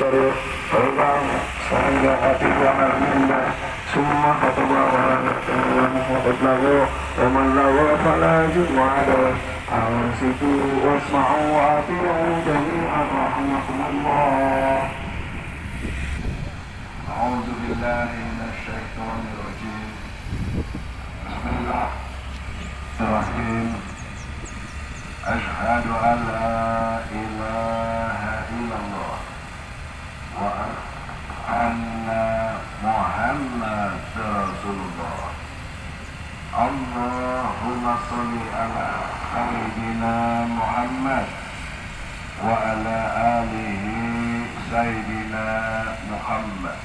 الشريف وإمام sehingga hati kamar minda semua kata bawa yang lagu ومن له فلا جمع عليه أنصتوا واسمعوا وأطيعوا جميعا رحمكم الله. أعوذ بالله من الشيطان الرجيم. بسم الله الرحمن الرحيم. أشهد أن لا إله إلا الله وأن محمد رسول الله. اللهم صل على سيدنا محمد وعلى آله سيدنا محمد.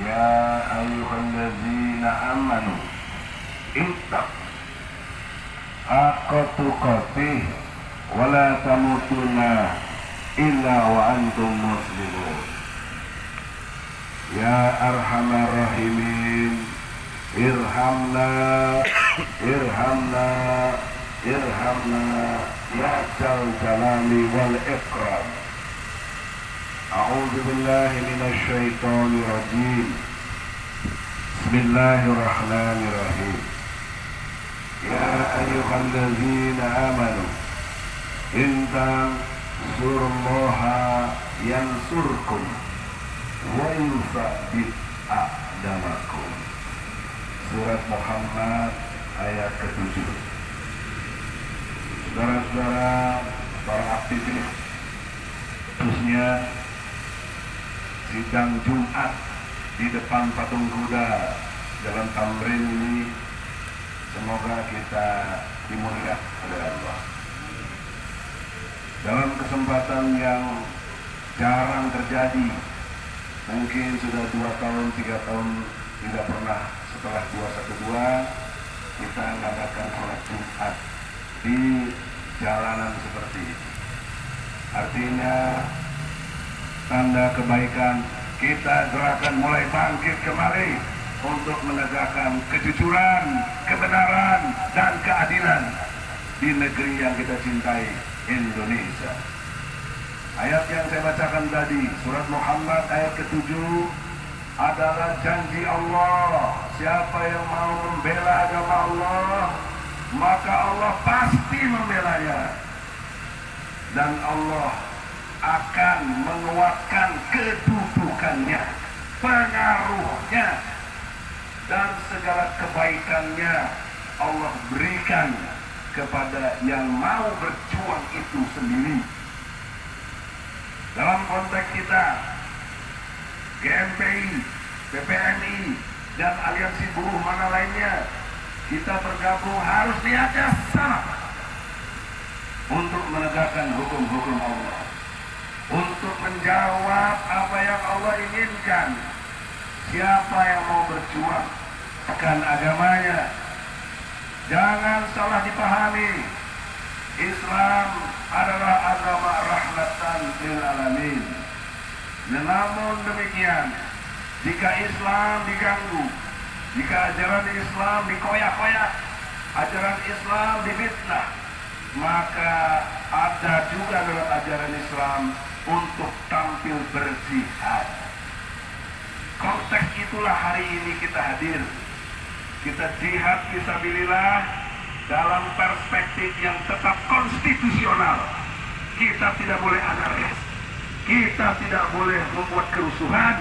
يا أيها الذين آمنوا اتقوا حق تقاته ولا تموتن إلا وأنتم مسلمون. يا أرحم الراحمين irhamna irhamna irhamna ya dzal jalali wal ikram. A'udzu billahi minasy syaithanir rajim. Bismillahirrahmanirrahim. Ya ayyuhalladzina amanu in tansurullaha yansurkum wa yuthabbit aqdamakum. Surat Muhammad ayat ke-7. Saudara-saudara, para aktivis, khususnya sidang Jumat di depan patung kuda Jalan Tamrin ini, semoga kita dimuliakan oleh Allah. Dalam kesempatan yang jarang terjadi, mungkin sudah 2 tahun, 3 tahun tidak pernah setelah 212 kita mengadakan sholat Jumat di jalanan seperti ini. Artinya tanda kebaikan, kita gerakan mulai bangkit kembali untuk menegakkan kejujuran, kebenaran, dan keadilan di negeri yang kita cintai, Indonesia. Ayat yang saya bacakan tadi, surat Muhammad ayat ke-7, adalah janji Allah. Siapa yang mau membela agama Allah, maka Allah pasti membelanya, dan Allah akan menguatkan kedudukannya, pengaruhnya, dan segala kebaikannya Allah berikan kepada yang mau berjuang itu sendiri. Dalam konteks kita, GMPI, PPNI, dan aliansi buruh mana lainnya, kita bergabung harus niatnya sama untuk menegakkan hukum-hukum Allah, untuk menjawab apa yang Allah inginkan. Siapa yang mau berjuang akan agamanya, jangan salah dipahami. Islam adalah agama rahmatan lil alamin. Namun demikian, jika Islam diganggu, jika ajaran Islam dikoyak-koyak, ajaran Islam difitnah, maka ada juga dalam ajaran Islam untuk tampil berjihad. Konteks itulah hari ini kita hadir. Kita jihad fisabilillah dalam perspektif yang tetap konstitusional. Kita tidak boleh anarkis, kita tidak boleh membuat kerusuhan,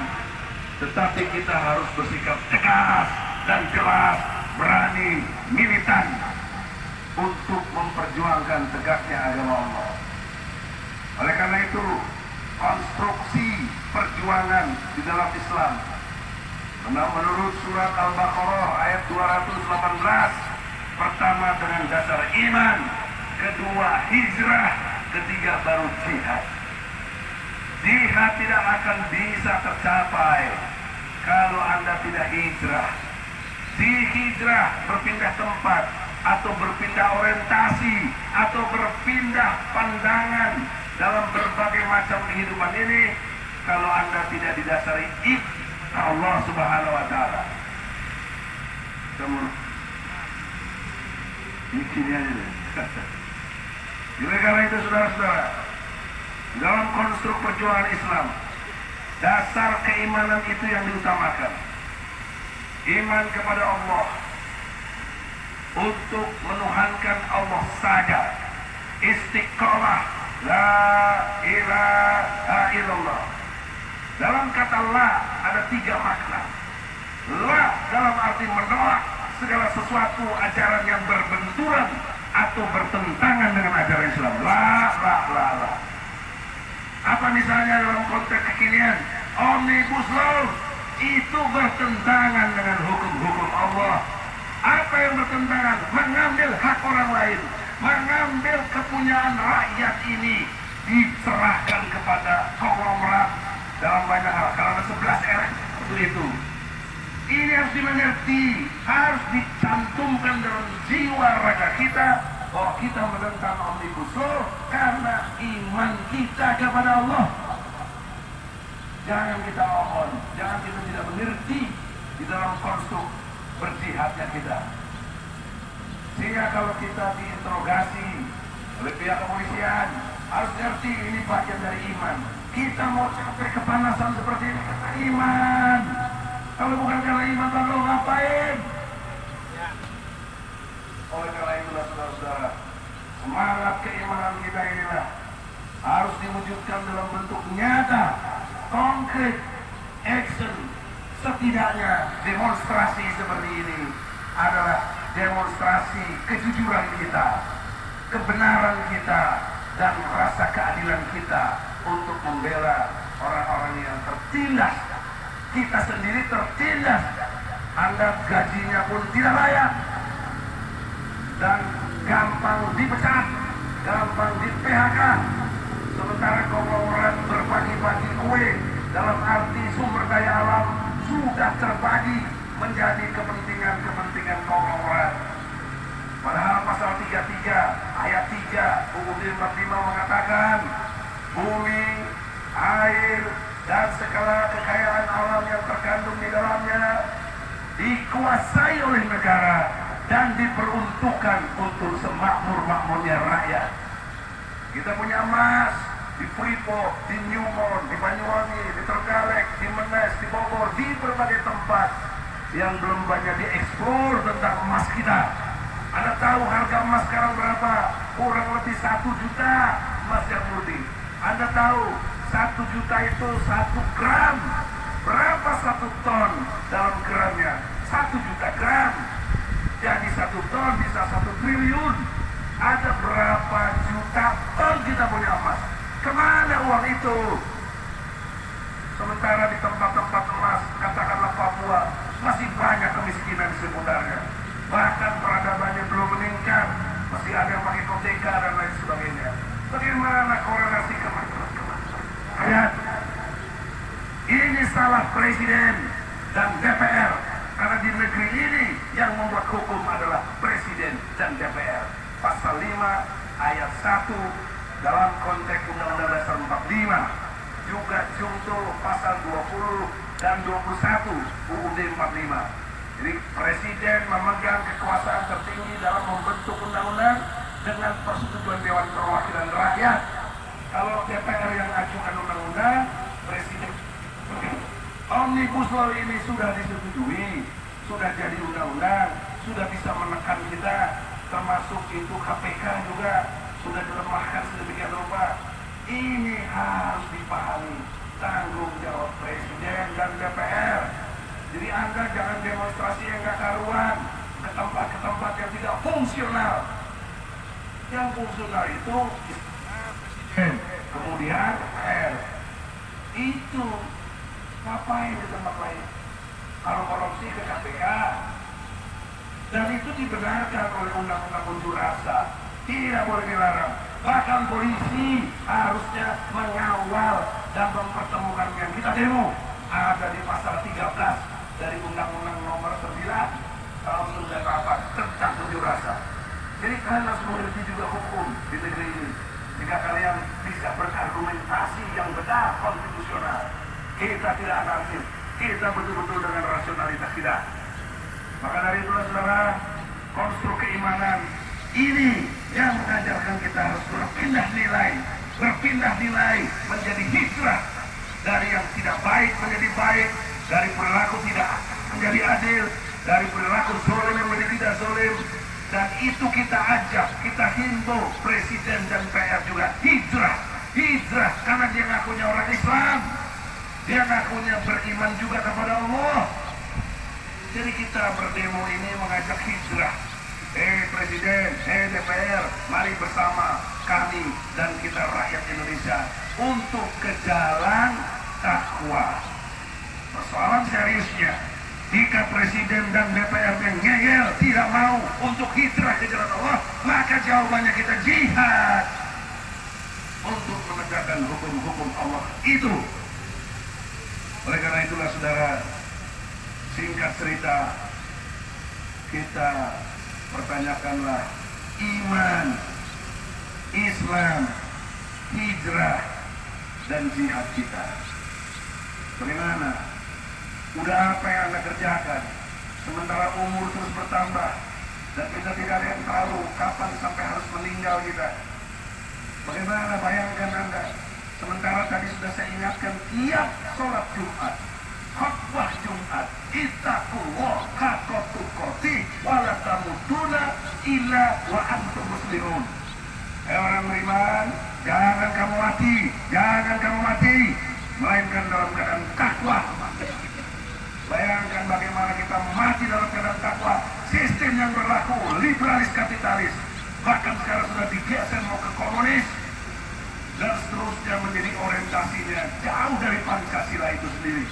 tetapi kita harus bersikap tegas dan jelas, berani, militan untuk memperjuangkan tegaknya agama Allah. Oleh karena itu, konstruksi perjuangan di dalam Islam menurut surat Al-Baqarah ayat 218, pertama dengan dasar iman, kedua hijrah, ketiga baru jihad. Jihad tidak akan bisa tercapai kalau Anda tidak hijrah. Di hijrah berpindah tempat, atau berpindah orientasi, atau berpindah pandangan dalam berbagai macam kehidupan ini, kalau Anda tidak didasari Allah Subhanahu wa Ta'ala. Ini sini aja deh. Oleh karena itu, saudara-saudara, dalam konstruk perjuangan Islam, dasar keimanan itu yang diutamakan. Iman kepada Allah, untuk menuhankan Allah saja. Istiqomah, la ilaha illallah. Dalam kata la ada 3 makna. La dalam arti menolak segala sesuatu ajaran yang berbenturan atau bertentangan dengan ajaran Islam. La. Apa misalnya dalam konteks kekinian? Omnibus Law itu bertentangan dengan hukum-hukum Allah. Apa yang bertentangan? Mengambil hak orang lain, mengambil kepunyaan rakyat ini, diserahkan kepada konglomerat dalam banyak hal. Kalau ada 11 RT itu. Ini harus dimengerti, harus dicantumkan dalam jiwa raga kita bahwa kita menentang Omnibus Law karena iman kita kepada Allah. Jangan kita mohon, jangan kita tidak mengerti di dalam konstruk berjihadnya kita. Sehingga kalau kita diinterogasi oleh pihak kepolisian, harus ngerti ini bagian dari iman. Kita mau sampai kepanasan seperti ini karena iman. Kalau bukan karena iman, lalu ngapain? Oleh karena itulah saudara-saudara, semangat keimanan kita inilah harus diwujudkan dalam bentuk nyata, konkret, action. Setidaknya demonstrasi seperti ini adalah demonstrasi kejujuran kita, kebenaran kita, dan rasa keadilan kita untuk membela orang-orang yang tertindas. Kita sendiri tertindas, Anda gajinya pun tidak layak, dan gampang dipecat, gampang di PHK. Sementara konglomerat berbagi-bagi kue dalam arti sumber daya alam sudah terbagi menjadi kepentingan konglomerat. Padahal pasal 33 ayat 3 UUD 45 mengatakan bumi, air, dan segala kekayaan alam yang terkandung di dalamnya dikuasai oleh negara dan diperuntukkan untuk semakmur-makmurnya rakyat. Kita punya emas di Freeport, di Newmont, di Banyuwangi, di Trenggalek, di Menes, di Bogor, di berbagai tempat yang belum banyak dieksplor tentang emas kita. Anda tahu harga emas sekarang berapa? Kurang lebih 1 juta emas yang murni. Anda tahu 1 juta itu 1 gram. Berapa 1 ton dalam gramnya? 1 juta gram. Jadi 1 ton bisa 1 triliun. Ada berapa juta ton kita punya emas? Kemana uang itu? Sementara di tempat-tempat emas, katakanlah Papua, masih banyak kemiskinan di seputarnya. Bahkan peradabannya belum meningkat, masih ada yang pakai koteka dan lain sebagainya. Bagaimana korelasi kemajuan? Lihat, ini salah Presiden dan DPR, karena di negeri ini yang membuat hukum adalah Presiden dan DPR. Pasal 5 ayat 1 dalam konteks Undang-Undang Dasar 45, juga junto pasal 20 dan 21 UUD 45. Jadi Presiden memegang kekuasaan tertinggi dalam membentuk undang-undang dengan persetujuan Dewan Perwakilan Rakyat. Kalau DPR yang ajukan undang-undang, Presiden. Omnibus Law ini sudah disetujui, sudah jadi undang-undang, sudah bisa menekan kita, termasuk itu KPK juga sudah dilemahkan sedemikian rupa. Ini harus dipahami tanggung jawab Presiden dan DPR. Jadi Anda jangan demonstrasi yang gak karuan ke tempat yang tidak fungsional. Yang fungsional itu Presiden, kemudian DPR. Itu ngapain di tempat lain? Kalau korupsi ke KPK. Dan itu dibenarkan oleh Undang-Undang Unjuk Rasa. Tidak boleh dilarang. Bahkan polisi harusnya mengawal dan mempertemukan yang kita demo. Ada di pasal 13 dari Undang-Undang Nomor 9 tahun 98 tentang unjuk rasa. Jadi kalian harus mengerti juga hukum di negeri ini, jika kalian bisa berargumentasi yang benar konstitusional. Kita tidak anarkis, kita betul-betul dengan rasionalitas kita. Maka dari itulah saudara, konstruk keimanan ini yang mengajarkan kita harus berpindah nilai berpindah nilai menjadi hijrah, dari yang tidak baik menjadi baik, dari perilaku tidak menjadi adil, dari perilaku zalim menjadi tidak zalim. Dan itu kita ajak, kita himbau Presiden dan PR juga hijrah, hijrah, karena dia ngakunya orang Islam, dia ngakunya beriman juga kepada Allah. Jadi kita berdemo ini mengajak hijrah. Presiden, DPR, mari bersama kami dan kita rakyat Indonesia untuk ke jalan takwa. Persoalan seriusnya, jika Presiden dan DPR yang ngeyel tidak mau untuk hijrah ke jalan Allah, maka jawabannya kita jihad untuk menegakkan hukum-hukum Allah itu. Oleh karena itulah saudara, singkat cerita, kita pertanyakanlah iman, Islam, hijrah, dan jihad kita. Bagaimana? Udah apa yang Anda kerjakan? Sementara umur terus bertambah dan kita tidak ada yang tahu kapan sampai harus meninggal kita. Bagaimana bayangkan Anda? Sementara tadi sudah saya ingatkan tiap sholat Jumat, khutbah Jumat, ittaqullah haqqa tuqatih wa la tamutuna illa wa antum muslimun. Orang beriman, jangan kamu mati, jangan kamu mati, melainkan dalam keadaan takwa. Bayangkan bagaimana kita mati dalam keadaan takwa. Sistem yang berlaku liberalis kapitalis, bahkan sekarang sudah digeser mau ke komunis, dan seterusnya menjadi orientasinya jauh dari Pancasila itu sendiri.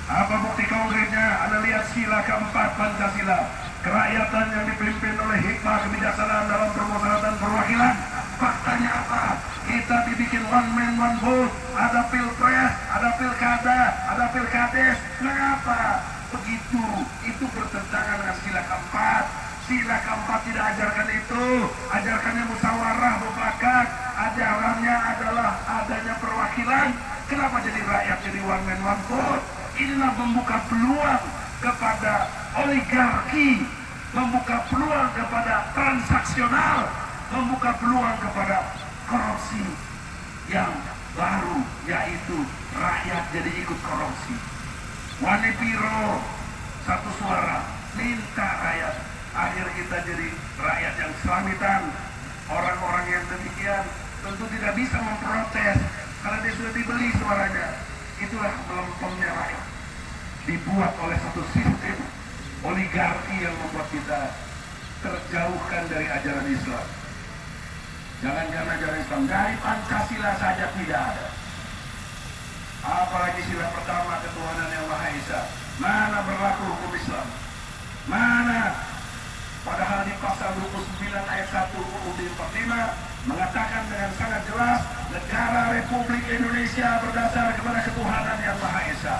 Apa bukti konkretnya? Anda lihat sila keempat Pancasila, kerakyatan yang dipimpin oleh hikmah kebijaksanaan dalam permusyawaratan perwakilan. Faktanya apa? Kita dibikin one man one vote, ada pilpres, ada pilkada, ada pilkades. Mengapa begitu? Itu bertentangan dengan sila keempat. Sila keempat tidak ajarkan itu, ajarkannya musyawarah mufakat, ajarannya adalah adanya perwakilan. Kenapa jadi rakyat jadi one man one vote? Inilah membuka peluang kepada oligarki, membuka peluang kepada transaksional, membuka peluang kepada korupsi yang baru, yaitu rakyat jadi ikut korupsi. Wani Piro, satu suara, minta rakyat. Akhir kita jadi rakyat yang selamitan. Orang-orang yang demikian tentu tidak bisa memprotes karena dia sudah dibeli suaranya. Itulah melempemnya rakyat, dibuat oleh satu sistem oligarki yang membuat kita terjauhkan dari ajaran Islam. Jangankan ajaran Islam, dari Pancasila saja tidak ada. Apalagi sila pertama ketuhanan yang Maha Esa. Mana berlaku hukum Islam? Mana? Padahal di pasal 29 ayat 1 UUD 45 mengatakan dengan sangat jelas, negara Republik Indonesia berdasar kepada ketuhanan yang Maha Esa.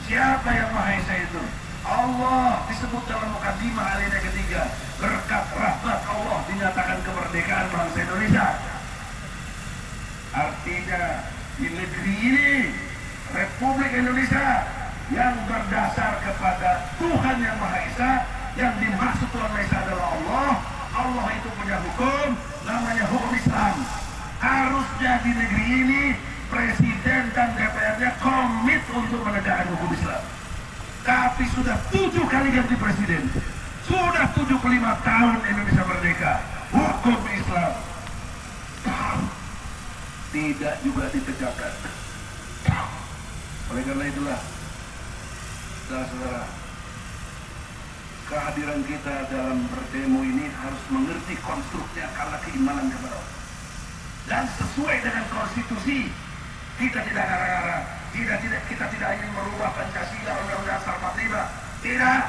Siapa yang Maha Esa itu? Allah disebut dalam mukadimah alinea ketiga. Berkat rahmat Allah dinyatakan kemerdekaan bangsa Indonesia. Artinya di negeri ini, Republik Indonesia yang berdasar kepada Tuhan yang Maha Esa, yang dimaksud Tuhan Maha Esa adalah Allah. Allah itu punya hukum, namanya hukum Islam. Harusnya di negeri ini Presiden dan DPR-nya komit untuk menegakkan hukum Islam. Tapi sudah 7 kali ganti presiden, sudah 75 tahun Indonesia merdeka, hukum Islam tidak juga ditegakkan. Oleh karena itulah, saudara-saudara, kehadiran kita dalam berdemo ini harus mengerti konstruknya karena keimanan kepada Allah. Dan sesuai dengan konstitusi, kita tidak ngarang-ngarang, kita tidak ingin merubah Pancasila Undang-Undang Dasar 45. Tidak,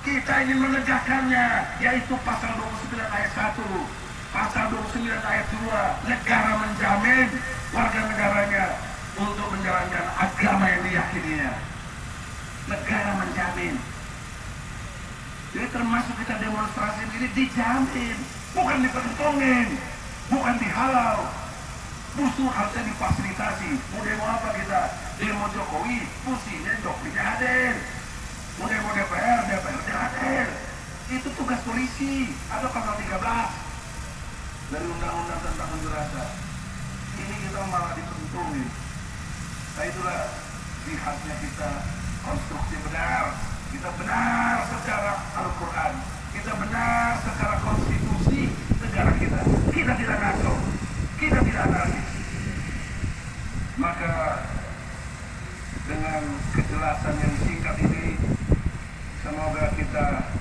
kita ingin menegakkannya, yaitu pasal 29 ayat 1, pasal 29 ayat 2, negara menjamin warga negaranya untuk menjalankan agama yang diyakininya. Negara menjamin. Jadi termasuk kita demonstrasi ini dijamin, bukan dipentongin, bukan dihalau. Justru harusnya difasilitasi. Mau demo apa kita? Demo Jokowi, fungsinya Jokowinya hadir. Mau demo DPR, DPR-nya hadir. Itu tugas polisi. Ada pasal 13 dari Undang-Undang tentang unjuk rasa. ini kita malah dikentui. Nah itulah jihadnya kita, konstruksi benar. Kita benar secara Al-Quran, kita benar secara konstitusi negara kita. Kita tidak ngaco, kita tidak anarkis. Maka dengan kejelasan yang singkat ini, semoga kita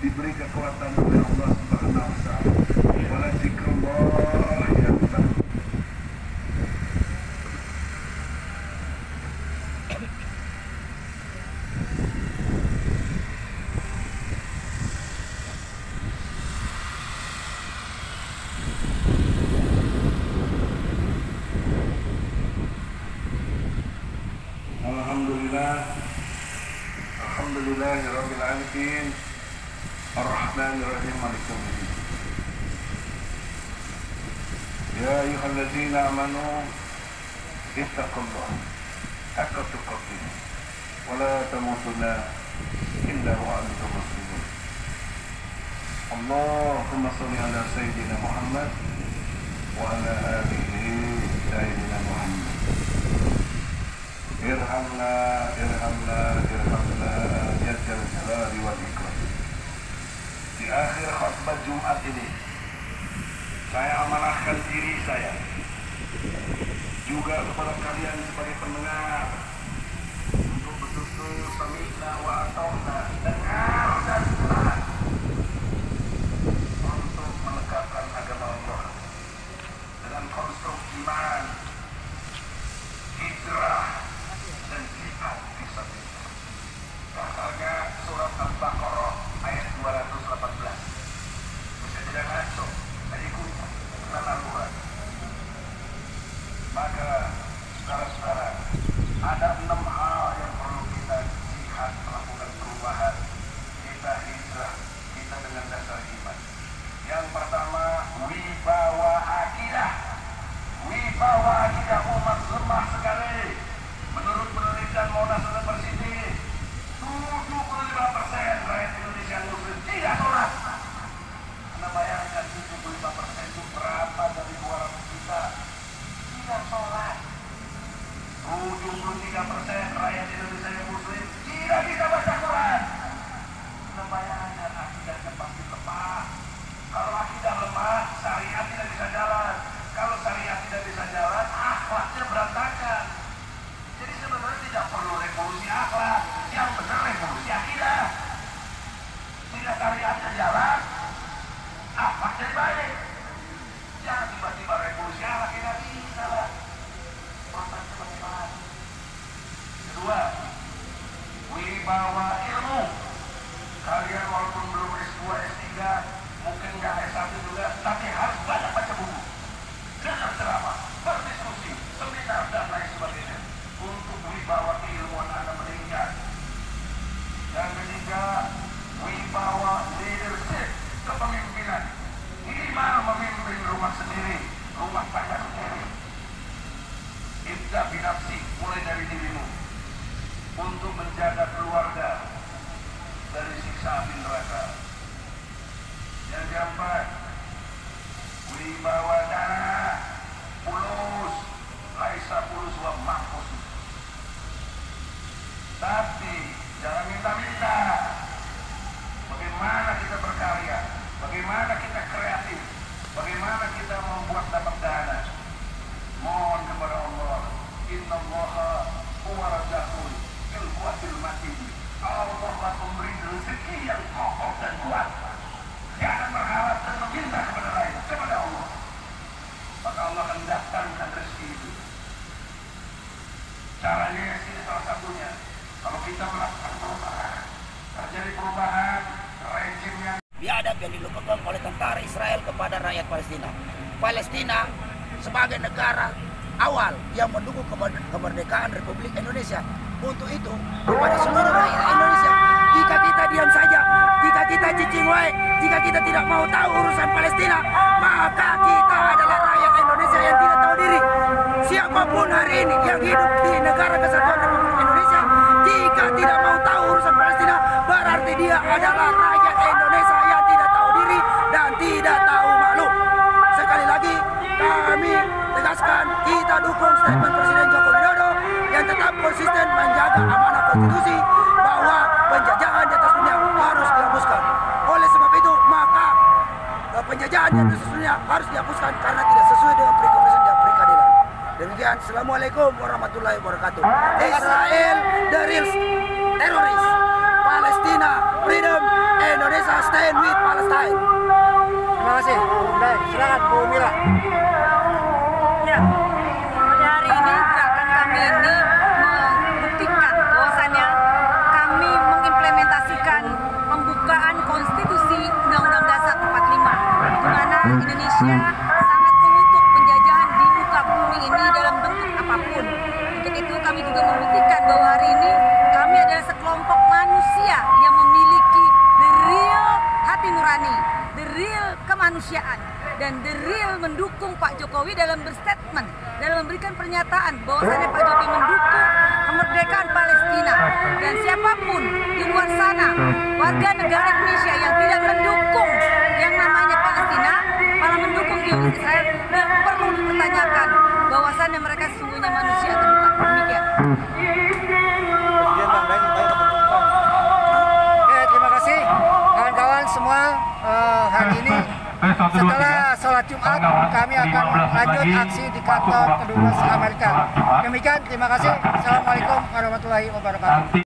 diberi kekuatan oleh Allah Subhanahu wa Ta'ala. Wala dzikrullahi akbar. Alhamdulillahirabbil alamin. Ar-Rahmanir-Rahim. Maliki yaumiddin. Ya ayyuhalladzina amanu ittaqullaha haqqa tuqatih wa la tamutunna illa wa antum muslimun. Allahumma shalli ala sayyidina Muhammad wa ala alihi sayyidina Muhammad. Irhamna, irhamna, irhamna ya Dzal Jalali wal Ikram. Di akhir khutbah Jumat ini, saya amanahkan diri saya juga kepada kalian sebagai pendengar untuk betul-betul sami'na wa ata'na, dengar dan taat untuk menegakkan agama Allah dengan konstruk iman, hijrah, dan jihad fisabilillah. Dasarnya surat Al-Baqarah ayat 218. Bisa tidak ngaco, jadi kunci dan Al-Quran. Maka saudara-saudara, ada 6 hal yang perlu kita jihad, melakukan perubahan, kita hijrah, kita dengan dasar iman. Yang pertama, wibawa akidah. Wibawa akidah umat lemah sekali. Menurut penelitian Monash University, 75% rakyat Indonesia Muslim tidak sholat. Anda bayangkan 75% itu berapa dari 200 juta tidak sholat. 73% rakyat Indonesia yang Muslim tidak bisa baca Quran. Anda bayangkan akidahnya pasti lemah. Kalau akidah lemah, syariat tidak bisa jalan. Kalau syariat tidak bisa jalan, akhlaknya berantakan. Jadi sebenarnya tidak perlu revolusi akhlak, yang benar revolusi akidah. Tidak syariatnya jalan, akhlaknya baik. Jangan tiba-tiba revolusi akhlak, tidak bisa lah. Prosesnya bagaimana? Kedua, wibawa ilmu. Kalian walaupun belum S2, S3, mungkin nggak S1 juga, tapi harus banyak baca buku, dengar ceramah, berdiskusi, seminar dan lain sebagainya, untuk wibawa keilmuan Anda meningkat. Yang ketiga, wibawa leadership, kepemimpinan. Minimal memimpin rumah sendiri, rumah tangga sendiri. Ibda binafsi, mulai dari dirimu, untuk menjaga keluarga dari siksa api neraka. Yang keempat, wibawa dana, pulus, laisa pulus wa mampus. Tapi jangan minta-minta. Bagaimana kita berkarya, bagaimana kita kreatif, bagaimana kita membuat dapat dana. Mohon kepada Allah, innallaha huwa razzaqul dzul quwwatil matin. Allah akan memberi rezeki yang kokoh dan kuat. Jangan berharap dan meminta kepada lain, kepada Allah. Maka Allah akan datangkan rezeki itu. Caranya sini salah satunya, kalau kita melakukan perubahan, terjadi perubahan rejim yang biadab yang dilakukan oleh tentara Israel kepada rakyat Palestina. Palestina sebagai negara awal yang mendukung kemerdekaan Republik Indonesia. Untuk itu, kepada seluruh rakyat Indonesia, jika kita diam saja, jika kita cicing wae, jika kita tidak mau tahu urusan Palestina, maka kita adalah rakyat Indonesia yang tidak tahu diri. Siapapun hari ini yang hidup di negara kesatuan Republik Indonesia, jika tidak mau tahu urusan Palestina, berarti dia adalah rakyat Indonesia yang tidak tahu diri dan tidak tahu malu. Sekali lagi, kami tegaskan kita dukung statement Presiden Joko Widodo yang tetap konsisten menjaga amanah konstitusi bahwa penjajahan di atas dunia harus dihapuskan. Oleh sebab itu, maka penjajahan di atas dunia harus dihapuskan karena tidak sesuai dengan perikonsiliasi dan peradilan. Demikian, Assalamualaikum warahmatullahi wabarakatuh. Israel the real teroris, Palestina freedom, Indonesia stand with Palestine. Terima kasih. Baik, silakan Bu Mira. Ya, pada hari ini gerakan kami ini membuktikan bahwasannya kami mengimplementasikan pembukaan konstitusi Undang-Undang Dasar 45, di mana Indonesia sangat mengutuk penjajahan di muka bumi ini dalam bentuk apapun. Untuk itu kami juga membuktikan bahwa hari ini kami adalah sekelompok manusia yang memiliki the real hati nurani, the real kemanusiaan, dan the real mendukung Pak Jokowi dalam berstatement, dalam memberikan pernyataan bahwasannya Pak Jokowi mendukung kemerdekaan Palestina. Dan siapapun di luar sana, warga negara Indonesia yang tidak mendukung yang namanya Palestina, malah mendukung Zionis Israel, dan perlu dipertanyakan bahwasannya mereka sesungguhnya manusia terbuka. Demikian. Oke, terima kasih kawan-kawan semua. Hari ini setelah sholat Jumat kami akan lanjut aksi di kantor kedubes Amerika. Demikian, terima kasih. Assalamualaikum warahmatullahi wabarakatuh.